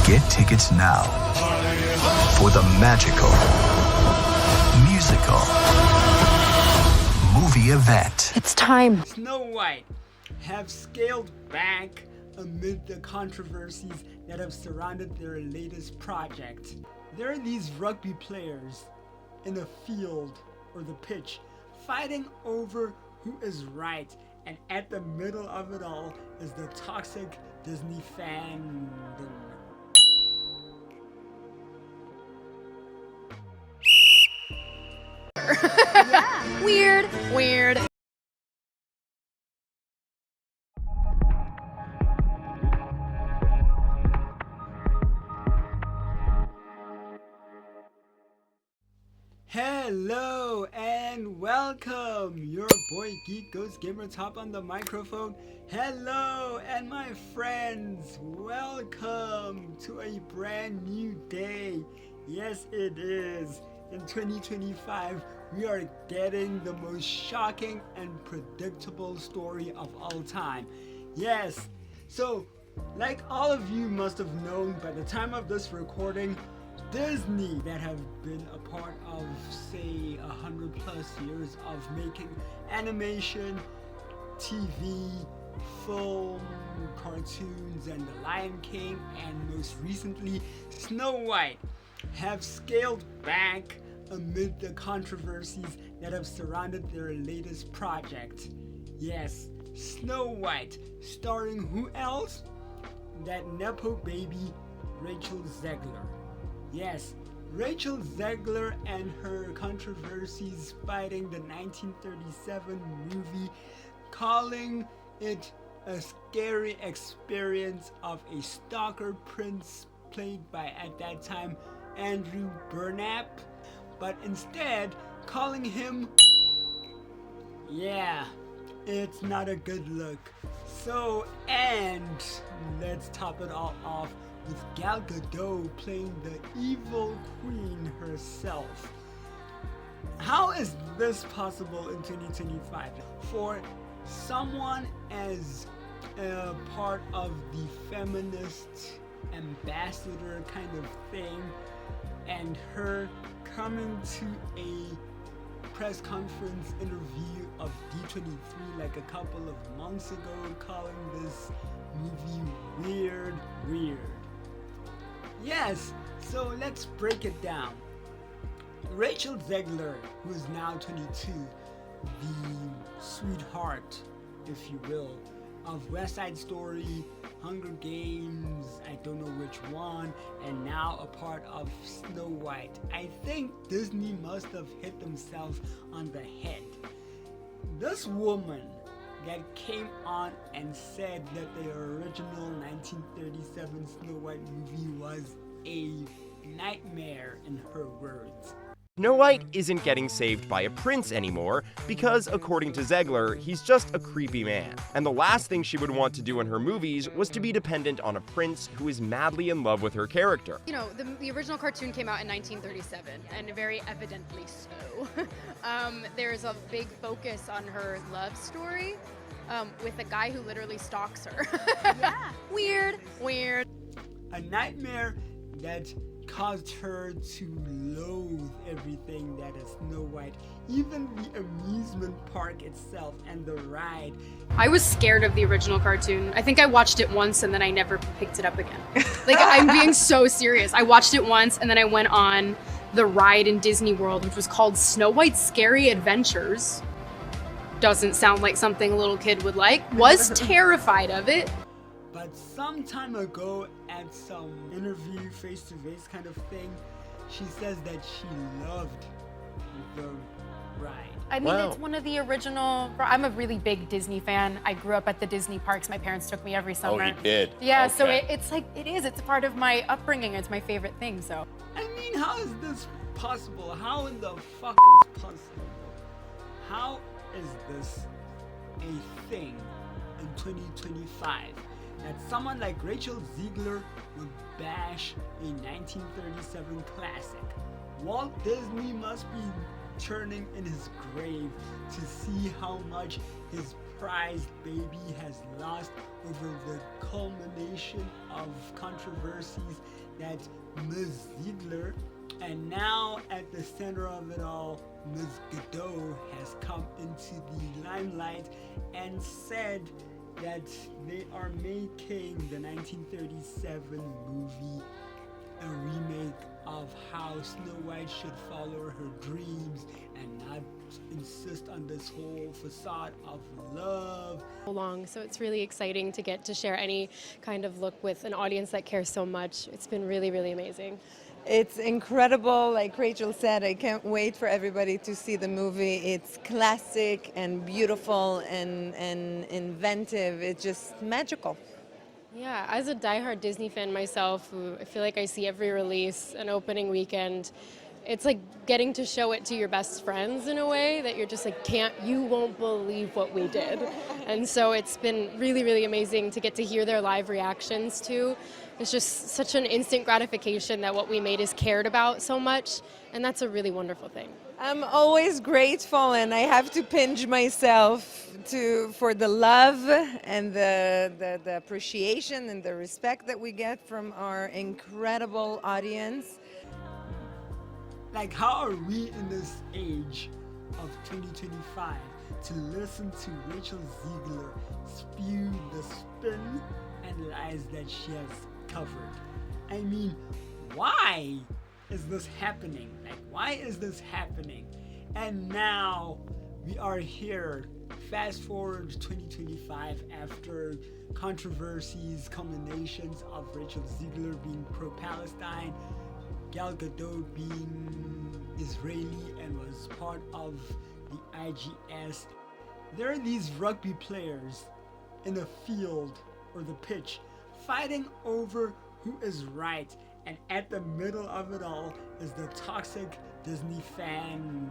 Get tickets now for the magical, musical, movie event. It's time. Snow White have scaled back amid the controversies that have surrounded their latest project. There are these rugby players in a field or the pitch fighting over who is right, and at the middle of it all is the toxic Disney fandom. Yeah. Weird. Hello and welcome! Your boy GeekGhostGamerTop on the microphone. Hello and my friends, welcome to a brand new day. Yes, it is. In 2025, we are getting the most shocking and predictable story of all time. Yes, so like all of you must have known by the time of this recording, Disney, that have been a part of, say, 100 plus years of making animation, TV, film, cartoons, and The Lion King, and most recently, Snow White, have scaled back amid the controversies that have surrounded their latest project. Yes, Snow White, starring who else? That Nepo baby, Rachel Zegler. Yes, Rachel Zegler and her controversies fighting the 1937 movie, calling it a scary experience of a stalker prince played by, at that time, Andrew Burnap, but instead calling him, yeah, it's not a good look. So, and let's top it all off with Gal Gadot playing the evil queen herself. How is this possible in 2025? For someone as a part of the feminist ambassador kind of thing, and her coming to a press conference interview of D23 like a couple of months ago, calling this movie weird. Yes, so let's break it down. Rachel Zegler, who is now 22, the sweetheart, if you will, of West Side Story, Hunger Games, I don't know which one, and now a part of Snow White. I think Disney must have hit themselves on the head. This woman that came on and said that the original 1937 Snow White movie was a nightmare, in her words. Snow White isn't getting saved by a prince anymore because, according to Zegler, he's just a creepy man. And the last thing she would want to do in her movies was to be dependent on a prince who is madly in love with her character. You know, the original cartoon came out in 1937, and very evidently so. There's a big focus on her love story with a guy who literally stalks her. Yeah. Weird. A nightmare that caused her to loathe everything that is Snow White, even the amusement park itself and the ride. I was scared of the original cartoon. I think I watched it once and then I never picked it up again. Like, I'm being so serious. I watched it once and then I went on the ride in Disney World, which was called Snow White's Scary Adventures. Doesn't sound like something a little kid would like. Was terrified of it. But some time ago at some interview, face-to-face kind of thing, she says that she loved the ride. I mean, It's one of the original. I'm a really big Disney fan. I grew up at the Disney parks. My parents took me every summer. Oh, you did? Yeah, Okay. so it's like, it's a part of my upbringing. It's my favorite thing, so. I mean, how is this possible? How in the fuck is possible? How is this a thing in 2025? That someone like Rachel Zegler would bash a 1937 classic. Walt Disney must be turning in his grave to see how much his prized baby has lost over the culmination of controversies that Ms. Zegler, and now at the center of it all, Ms. Gadot has come into the limelight and said that they are making the 1937 movie a remake of how Snow White should follow her dreams and not insist on this whole facade of love. Long, so it's really exciting to get to share any kind of look with an audience that cares so much. It's been really, really amazing. It's incredible, like Rachel said. I can't wait for everybody to see the movie. It's classic and beautiful and inventive. It's just magical. Yeah, as a diehard Disney fan myself, who I feel like I see every release and opening weekend, it's like getting to show it to your best friends in a way that you're just like, you won't believe what we did. And so it's been really, really amazing to get to hear their live reactions too. It's just such an instant gratification that what we made is cared about so much, and that's a really wonderful thing. I'm always grateful, and I have to pinch myself for the love and the appreciation and the respect that we get from our incredible audience. Like, how are we in this age of 2025 to listen to Rachel Zegler spew the spin and lies that she has covered? I mean, why is this happening? Like, why is this happening? And now we are here, fast forward to 2025, after controversies, culminations of Rachel Zegler being pro-Palestine, Gal Gadot being Israeli and was part of the IGS. There are these rugby players in the field or the pitch fighting over who is right, and at the middle of it all is the toxic Disney fandom.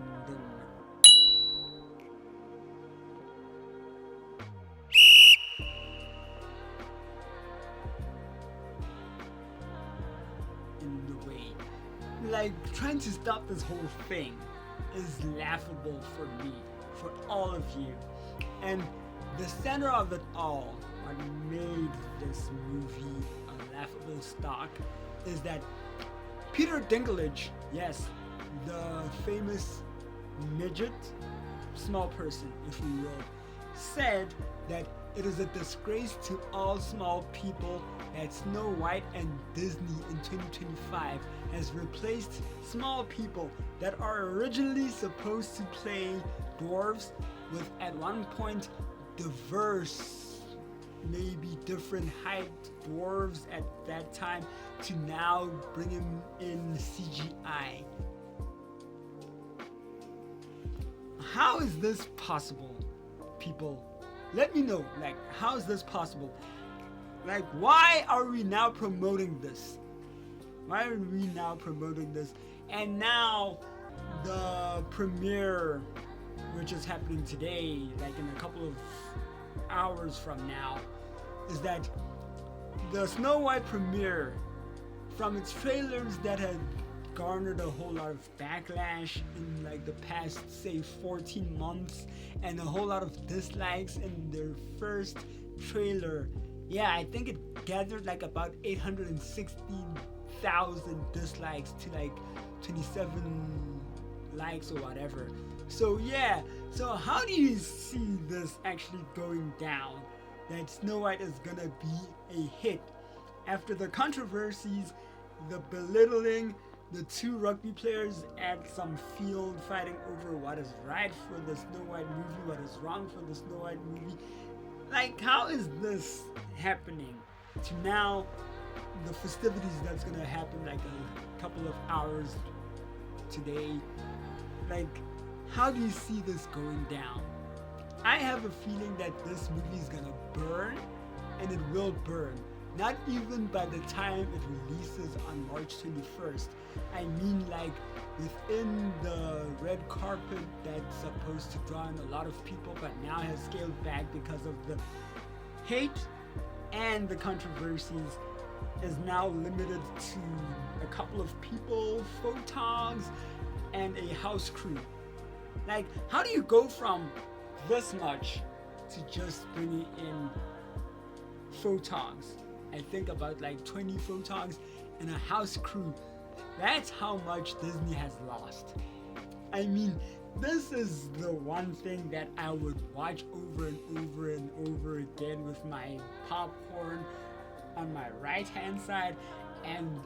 In the way, like, trying to stop this whole thing is laughable for me, for all of you. And the center of it all, what made this movie a laughable stock, is that Peter Dinklage, yes, the famous midget, small person if you will, said that it is a disgrace to all small people that Snow White and Disney in 2025 has replaced small people that are originally supposed to play dwarves with, at one point, diverse, maybe different height dwarves at that time, to now bring him in CGI. How is this possible, people? Let me know, like, how is this possible? Like, why are we now promoting this? Why are we now promoting this? And now, the premiere, which is happening today, like in a couple of hours from now, is that the Snow White premiere, from its trailers that had garnered a whole lot of backlash in like the past, say, 14 months, and a whole lot of dislikes in their first trailer. Yeah, I think it gathered like about 816,000 dislikes to like 27 likes or whatever. So yeah, so how do you see this actually going down? That Snow White is gonna be a hit after the controversies, the belittling, the two rugby players at some field fighting over what is right for the Snow White movie, what is wrong for the Snow White movie. Like, how is this happening to now the festivities that's gonna happen like a couple of hours today? Like, how do you see this going down? I have a feeling that this movie is gonna burn, and it will burn. Not even by the time it releases on March 21st. I mean, like, within the red carpet that's supposed to draw in a lot of people, but now has scaled back because of the hate and the controversies, is now limited to a couple of people, photogs, and a house crew. Like, how do you go from this much to just bringing in photogs? I think about like 20 photogs and a house crew. That's how much Disney has lost. I mean, this is the one thing that I would watch over and over and over again with my popcorn on my right hand side and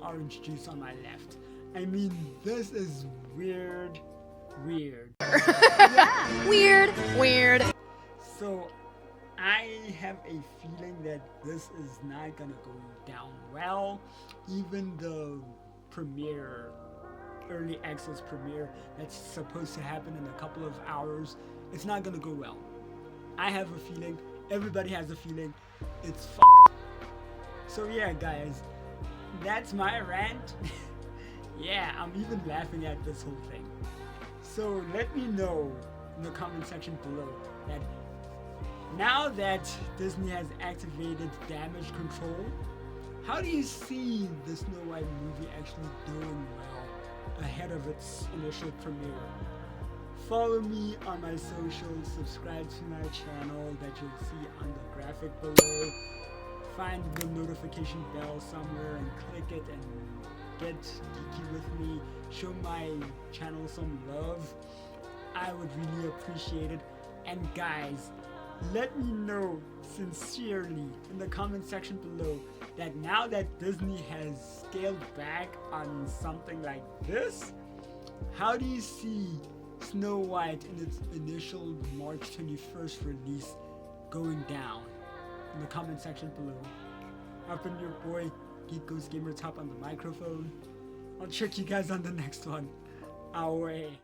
orange juice on my left. I mean, this is weird. Weird. So I have a feeling that this is not gonna go down well. Even the premiere, early access premiere that's supposed to happen in a couple of hours, it's not gonna go well. I have a feeling, everybody has a feeling, it's So yeah, guys, that's my rant. Yeah, I'm even laughing at this whole thing. So let me know in the comment section below that now that Disney has activated damage control, how do you see the Snow White movie actually doing well ahead of its initial premiere? Follow me on my socials, subscribe to my channel that you'll see on the graphic below. Find the notification bell somewhere and click it and get geeky with me. Show my channel some love. I would really appreciate it. And guys, let me know sincerely in the comment section below that now that Disney has scaled back on something like this, how do you see Snow White in its initial March 21st release going down? In the comment section below. I've been your boy, GeekGhostGamerTop on the microphone. I'll check you guys on the next one. Away.